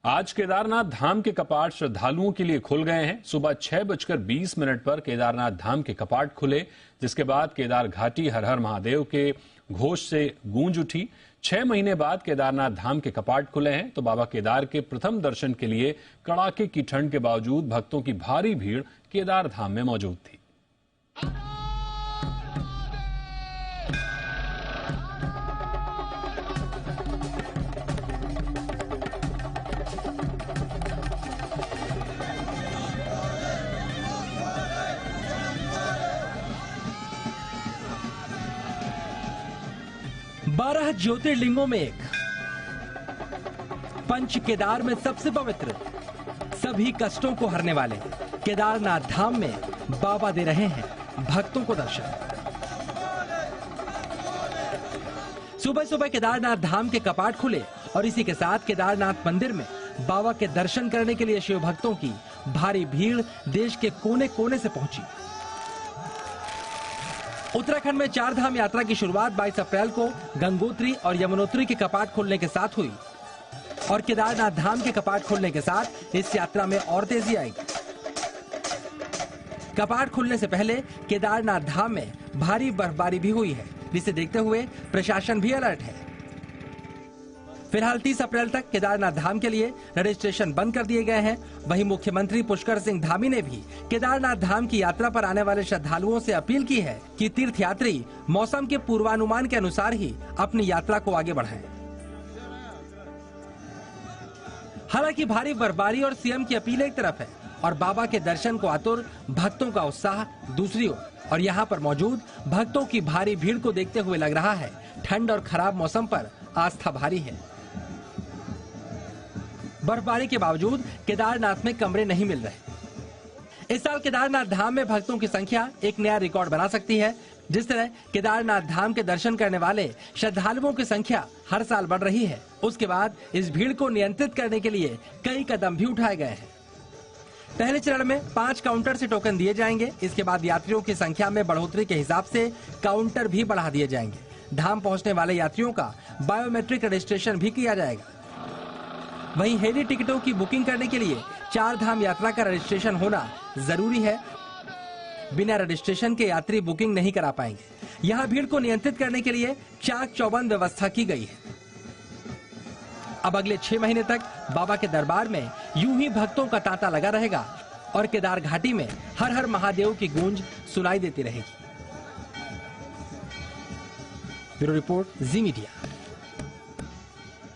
आज केदारनाथ धाम के कपाट श्रद्धालुओं के लिए खुल गए हैं। सुबह 6:20 पर केदारनाथ धाम के कपाट खुले, जिसके बाद केदार घाटी हर हर महादेव के घोष से गूंज उठी। 6 महीने बाद केदारनाथ धाम के कपाट खुले हैं, तो बाबा केदार के प्रथम दर्शन के लिए कड़ाके की ठंड के बावजूद भक्तों की भारी भीड़ केदार धाम में मौजूद थी। 12 ज्योतिर्लिंगों में एक, पंच केदार में सबसे पवित्र, सभी कष्टों को हरने वाले केदारनाथ धाम में बाबा दे रहे हैं भक्तों को दर्शन। सुबह सुबह केदारनाथ धाम के कपाट खुले और इसी के साथ केदारनाथ मंदिर में बाबा के दर्शन करने के लिए शिव भक्तों की भारी भीड़ देश के कोने कोने से पहुंची। उत्तराखंड में 4 धाम यात्रा की शुरुआत 22 अप्रैल को गंगोत्री और यमुनोत्री के कपाट खुलने के साथ हुई और केदारनाथ धाम के कपाट खुलने के साथ इस यात्रा में और तेजी आएगी। कपाट खुलने से पहले केदारनाथ धाम में भारी बर्फबारी भी हुई है, जिसे देखते हुए प्रशासन भी अलर्ट है। फिलहाल 30 अप्रैल तक केदारनाथ धाम के लिए रजिस्ट्रेशन बंद कर दिए गए हैं। वहीं मुख्यमंत्री पुष्कर सिंह धामी ने भी केदारनाथ धाम की यात्रा पर आने वाले श्रद्धालुओं से अपील की है कि तीर्थयात्री मौसम के पूर्वानुमान के अनुसार ही अपनी यात्रा को आगे बढ़ाएं। हालांकि भारी बर्फबारी और सीएम की अपील एक तरफ है और बाबा के दर्शन को आतुर भक्तों का उत्साह दूसरी ओर, और यहाँ पर मौजूद भक्तों की भारी भीड़ को देखते हुए लग रहा है ठंड और खराब मौसम पर आस्था भारी है। बर्फबारी के बावजूद केदारनाथ में कमरे नहीं मिल रहे। इस साल केदारनाथ धाम में भक्तों की संख्या एक नया रिकॉर्ड बना सकती है। जिस तरह केदारनाथ धाम के दर्शन करने वाले श्रद्धालुओं की संख्या हर साल बढ़ रही है, उसके बाद इस भीड़ को नियंत्रित करने के लिए कई कदम भी उठाए गए हैं। पहले चरण में 5 काउंटर से टोकन दिए जाएंगे। इसके बाद यात्रियों की संख्या में बढ़ोतरी के हिसाब से काउंटर भी बढ़ा दिए जाएंगे। धाम पहुंचने वाले यात्रियों का बायोमेट्रिक रजिस्ट्रेशन भी किया जाएगा। वहीं हेली टिकटों की बुकिंग करने के लिए 4 धाम यात्रा का रजिस्ट्रेशन होना जरूरी है। बिना रजिस्ट्रेशन के यात्री बुकिंग नहीं करा पाएंगे। यहाँ भीड़ को नियंत्रित करने के लिए चाक चौबंद व्यवस्था की गई है। अब अगले 6 महीने तक बाबा के दरबार में यूं ही भक्तों का तांता लगा रहेगा और केदार घाटी में हर हर महादेव की गूंज सुनाई देती रहेगी। ब्यूरो रिपोर्ट, जी मीडिया।